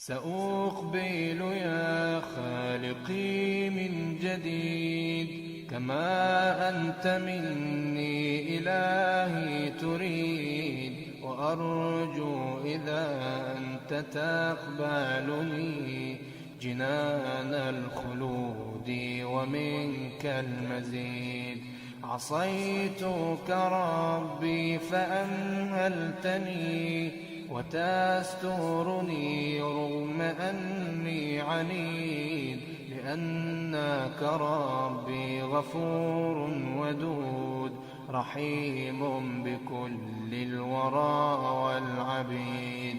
سأقبل يا خالقي من جديد كما أنت مني إلهي تريد، وأرجو إذا أنت تقبلني جنان الخلود ومنك المزيد. عصيتك ربي فأمهلتني وتسترني رغم أني عنيد، لأنك ربي غفور ودود رحيم بكل الورى والعبيد.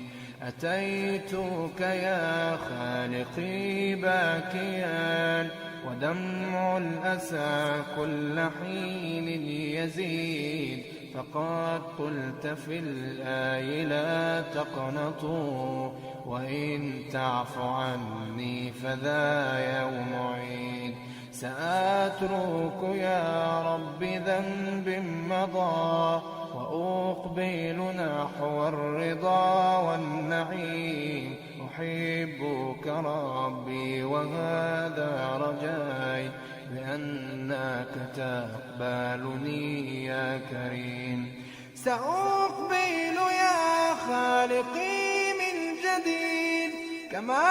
أتيتك يا خالقي باكيا ودمع الأسى كل حين يزيد، فقد قلت في الآي لا تقنطوا وإن تعف عني فذا يوم عيد. سأترك يا رب ذنب مضى وأقبل نحو الرضا والنعيم. أحبك ربي وهذا رجاي بأنك تقبلني يا كريم. سأقبل يا خالقي من جديد كما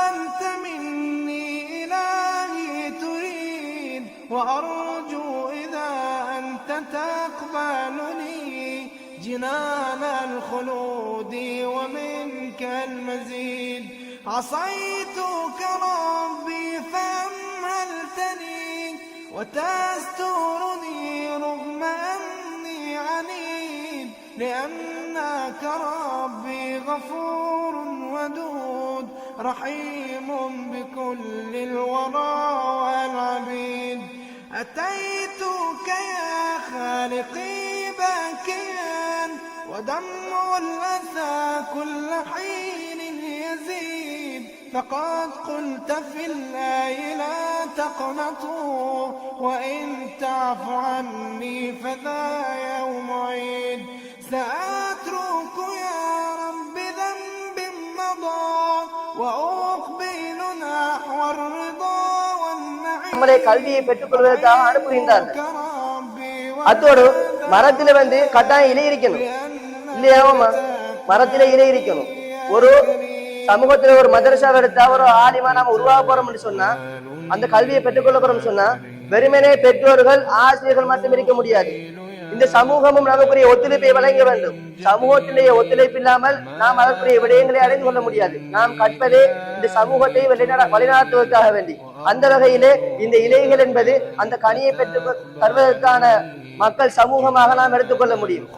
أنت مني إلهي تريد، وأرجو إذا أنت تقبلني جنان الخلود ومنك المزيد. عصيتك ربي فأمهلتني وتسترني رغم أني عنيد، لأنك ربي غفور ودود رحيم بكل الورى والعبيد. أتيتك يا خالقي باكيا ودمع الأسى كل حين يزيد، فقد قلت في الآي لا تقنطوا وإن تعف عني فذا يوم عيد. سأترك يا رب ذنب مضى وأقبل نحو الرضا والنعيم. நம்மளை கல்வியை பெற்றுக் கொள்வதற்காக அனுப்புகின்றார்கள். அதோடு மரத்தில கட்டாயம் இலை இருக்கணும் இல்லையாமா? மரத்தில இலை இருக்கணும். ஒரு சமூகத்துல ஒரு மதரசாவை எடுத்தா ஒரு ஆலிமா நாம உருவாக போறோம்னு சொன்னா, அந்த கல்வியை பெற்றுக்கொள்ள போறோம்னு சொன்னா வெறுமனே பெற்றோர்கள் ஆசிரியர்கள் மட்டும் இருக்க முடியாது. இந்த சமூகமும் நமக்குரிய ஒத்துழைப்பை வழங்க வேண்டும். சமூகத்திலேயே ஒத்துழைப்பு இல்லாமல் நாம் அதற்குரிய விடயங்களை அடைந்து கொள்ள முடியாது. நாம் கற்பதே இந்த சமூகத்தை வழிநடத்துவதற்காக வேண்டி. அந்த வகையிலே இந்த இலைகள் என்பது அந்த கனியை பெற்று தருவதற்கான மக்கள் சமூகமாக நாம் எடுத்துக்கொள்ள முடியும்.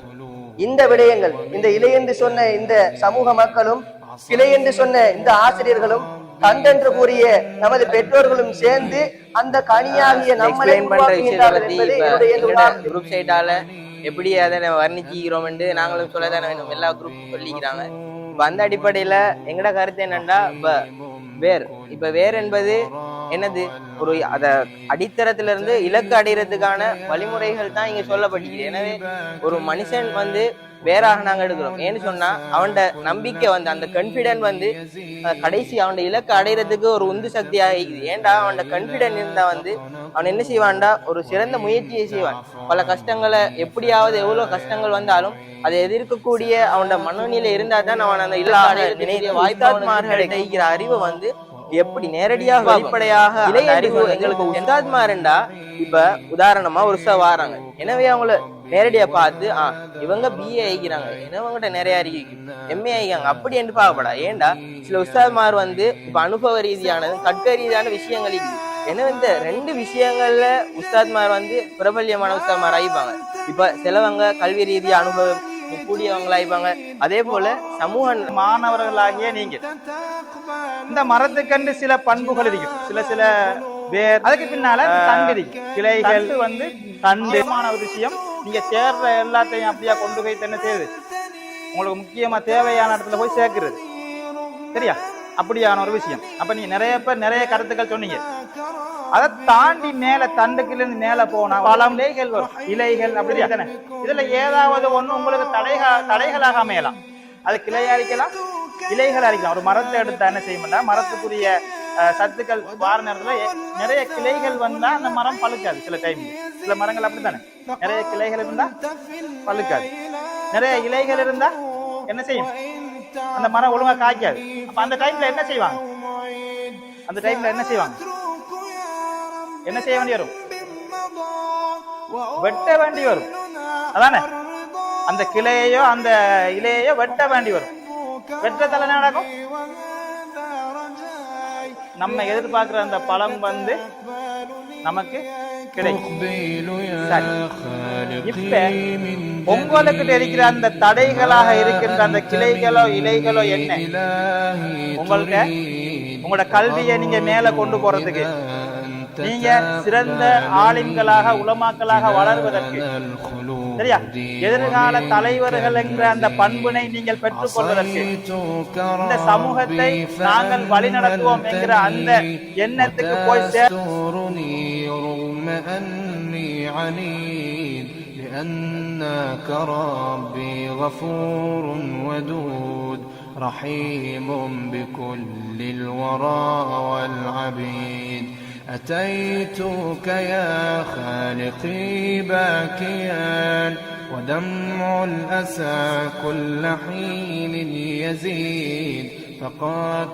இந்த விடயங்கள் இந்த இலை என்று சொன்ன இந்த சமூக மக்களும் கிளை என்று சொன்ன இந்த ஆசிரியர்களும் தந்தென்று கூறிய நமது பெற்றோர்களும் சேர்ந்து அந்த கனியாகிய நம்மளை குரூப் சைட்டால எப்படி அதை வர்ணிச்சுக்கிறோம் என்று நாங்களும் சொல்லதானே வேணும். எல்லா குரூப் சொல்லிக்கிறாங்க. அந்த அடிப்படையில எங்கட கருத்து என்னன்னா, இப்ப வேர் என்பது என்னது? ஒரு அத அடித்தரத்திலிருந்து இலக்கு அடைகிறதுக்கான வழிமுறைகள் தான் இங்க சொல்லப்பட்டிருக்கு. எனவே ஒரு மனுஷன் வேறாக நாங்க எடுக்கிறோம். ஏன்னு சொன்னா அவனோட நம்பிக்கை அந்த கான்பிடன்ட் கடைசி அவனோட இலக்கு அடைகிறதுக்கு ஒரு உந்து சக்தியாக இருக்குது. ஏன்டா அவனோட கான்பிடன்ட் இருந்தா அவன் என்ன செய்வான்டா, ஒரு சிறந்த முயற்சியை செய்வான். பல கஷ்டங்களை எப்படியாவது எவ்வளவு கஷ்டங்கள் வந்தாலும் அதை எதிர்க்கக்கூடிய அவனோட மனநிலை இருந்தா தான் அவன் அந்த இலக்கு அடைகிற வாய்ப்பாளர்கள் கிடைக்கிற அறிவை எப்படி நேரடியாக வெளிப்படையாக அறிவு எங்களுக்கு உஸ்தாத்மாருண்டா. இப்ப உதாரணமா ஒரு வாராங்க, எனவே அவங்கள நேரடியா பார்த்து இவங்க BA ஆகிக்கிறாங்க, என்னவங்கிட்ட நிறைய அறிவிக்கு MA ஆகிக்காங்க அப்படி என்று பார்க்கப்படா. ஏண்டா சில உஸ்தாத்மார் இப்ப அனுபவ ரீதியானது தர்க்க ரீதியான விஷயங்கள் இருக்குது. எனவே இந்த ரெண்டு விஷயங்கள்ல உஸ்தாத்மார் பிரபல்யமான உஸ்தாத்மார் ஆகிப்பாங்க. இப்ப சிலவங்க கல்வி ரீதியா அனுபவம் கூடியவங்களாயிப்பாங்க. அதே போல சமூக மாணவர்களாகிய நீங்க இந்த மரத்துக்கண்டு சில பண்புகள் இருக்கும், சில வேர், அதுக்கு பின்னால தண்டு கிளைகள் தண்டுமான ஒரு விஷயம். நீங்க சேர்ற எல்லாத்தையும் அப்படியா கொண்டு போய் என்ன செய்யுது, உங்களுக்கு முக்கியமா தேவையான இடத்துல போய் சேர்க்கிறது. சரியா? அப்படியான ஒரு விஷயம். அப்ப நீங்க நிறைய கருத்துக்கள் சொன்னீங்க. அதை தாண்டி மேல தண்டுக்குல இருந்து மேல போனா பழம் இலைகள் வரும், இலைகள் அப்படி தானே. இதுல ஏதாவது ஒண்ணு உங்களுக்கு தடைகளாக அமையலாம். அது கிளையா இருக்கலாம், இலைகள் அரிக்கலாம். ஒரு மரத்தை எடுத்தா என்ன செய்யும்னா மரத்துக்குரிய சத்துக்கள் வார நேரத்துல நிறைய கிளைகள் வந்தா அந்த மரம் பழுக்காது. சில டைம் சில மரங்கள் அப்படித்தானே, நிறைய கிளைகள் இருந்தா பழுக்காது, நிறைய இலைகள் இருந்தா என்ன செய்யும், அந்த மரம் ஒழுங்கா காய்க்காது. அப்ப அந்த டைம்ல என்ன செய்வாங்க, அந்த டைம்ல என்ன செய்வாங்க, என்ன செய்ய வேண்டி வரும், வெட்ட வேண்டி வரும். அதானே, அந்த கிளையோ அந்த இலையோ வெட்ட வேண்டி வரும். வெற்றத்தால என்ன நடக்கும், நம்ம எதிர்பார்க்கிற அந்த பழம் வந்து நமக்கு கிடைக்கும். இப்ப உங்களுக்கு இருக்கிற அந்த தடைகளாக இருக்கின்ற அந்த கிளைகளோ இலைகளோ என்ன, உங்களுக்கு உங்களோட கல்வியை நீங்க மேல கொண்டு போறதுக்கு, நீங்க சிறந்த ஆலிம்களாக உலமாக்களாக வளர்வதற்கு, சரியா, எதிர்கால தலைவர்கள் என்ற அந்த பண்பினை நீங்கள் பெற்றுக் கொள்வதற்கு, இந்த சமூகத்தை நாங்கள் வழிநடத்துவோம் என்கிற அந்த எண்ணத்துக்கு போய் لأنك ربي غفور ودود رحيم بكل الورى والعبيد أتيتك يا خالقي باكيا ودمع الأسى كل حين يزيد فقد